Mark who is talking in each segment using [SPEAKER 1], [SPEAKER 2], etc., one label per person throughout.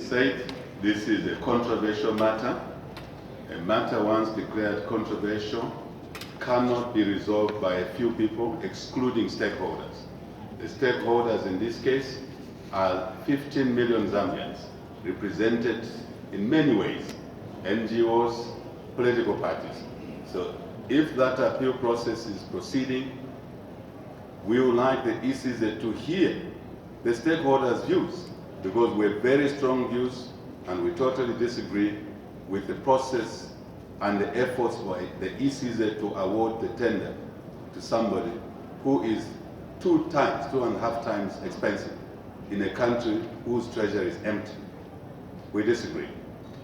[SPEAKER 1] said, this is a controversial matter. A matter once declared controversial cannot be resolved by a few people, excluding stakeholders. The stakeholders in this case are 15 million Zambians, represented in many ways, NGOs, political parties. So if that appeal process is proceeding, we would like the ECZ to hear the stakeholders' views, because we have very strong views and we totally disagree with the process and the efforts by the ECZ to award the tender to somebody who is 2.5 times expensive in a country whose treasury is empty. We disagree.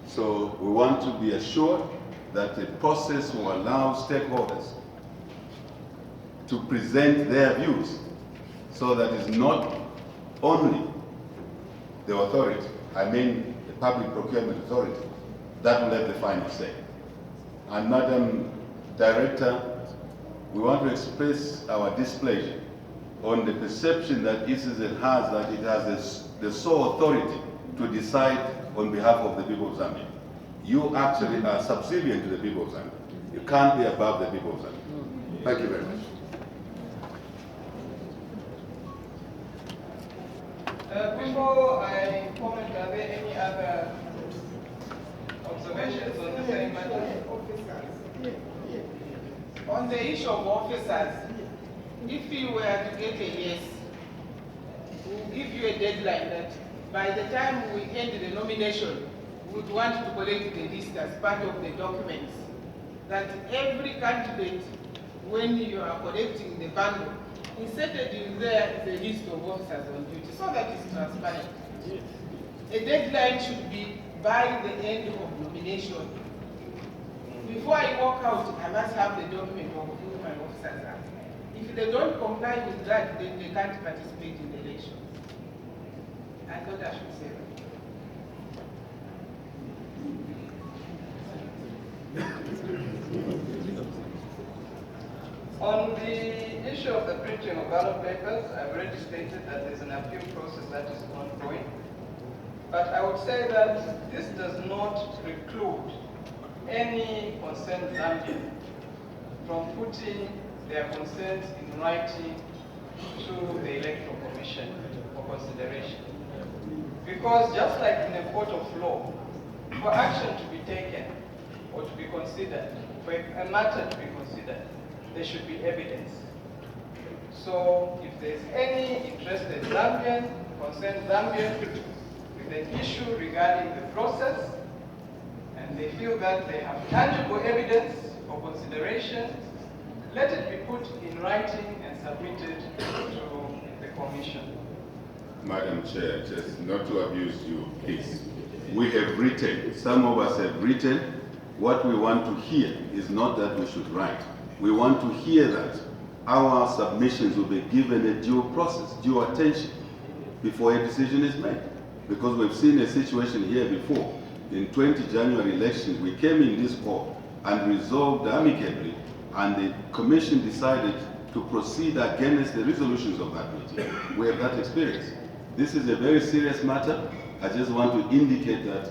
[SPEAKER 1] So we want to be assured that the process will allow stakeholders to present their views, so that it's not only the authority, I mean the Public Procurement Authority, that will have the final say. And Madam Director, we want to express our displeasure on the perception that ECZ has that it has the sole authority to decide on behalf of the people of Zambia. You actually are subservient to the people of Zambia. You can't be above the people of Zambia. Thank you very much.
[SPEAKER 2] Before I comment, are there any other observations on the same matter? On the issue of officers, if you were to get a yes, we'll give you a deadline that by the time we end the nomination, we would want to collect the list as part of the documents. That every candidate, when you are collecting the bundle, inserted in there is a list of officers on duty, so that it's transparent. A deadline should be by the end of nomination. Before I walk out, I must have the document of who my officers are. If they don't comply with that, then they can't participate in the elections. I thought I should say that. On the issue of the printing of ballot papers, I've already stated that there's an appeal process that is ongoing. But I would say that this does not preclude any concerned Zambian from putting their concerns in writing to the Electoral Commission for consideration. Because just like in a court of law, for action to be taken or to be considered, for a matter to be considered, there should be evidence. So if there's any interested Zambian, concerned Zambian, with an issue regarding the process, and they feel that they have tangible evidence for consideration, let it be put in writing and submitted to the Commission.
[SPEAKER 1] Madam Chair, just not to abuse you, please. We have written, some of us have written. What we want to hear is not that we should write. We want to hear that our submissions will be given a due process, due attention, before a decision is made. Because we've seen a situation here before. In 20 January elections, we came in this court and resolved amicably, and the Commission decided to proceed against the resolutions of that meeting. We have that experience. This is a very serious matter. I just want to indicate that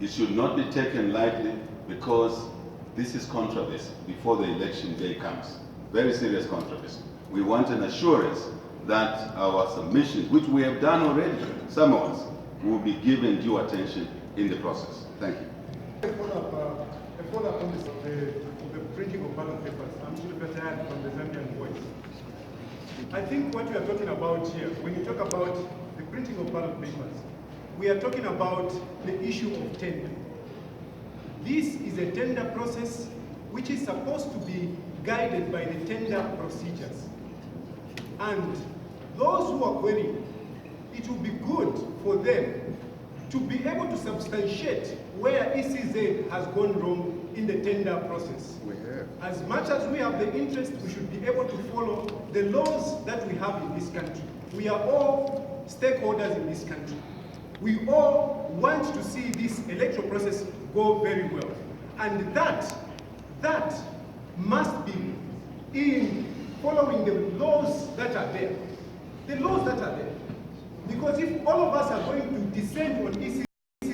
[SPEAKER 1] it should not be taken lightly, because this is controversy before the election day comes. Very serious controversy. We want an assurance that our submissions, which we have done already, some of us, will be given due attention in the process. Thank you.
[SPEAKER 3] A follow-up on this of the printing of ballot papers. I'm Shilipetayat from the Zambian Voice. I think what we are talking about here, when you talk about the printing of ballot papers, we are talking about the issue of tender. This is a tender process which is supposed to be guided by the tender procedures. And those who are querying, it will be good for them to be able to substantiate where ECZ has gone wrong in the tender process. As much as we have the interest, we should be able to follow the laws that we have in this country. We are all stakeholders in this country. We all want to see this electoral process go very well. And that must be in following the laws that are there. The laws that are there. Because if all of us are going to descend on ECZ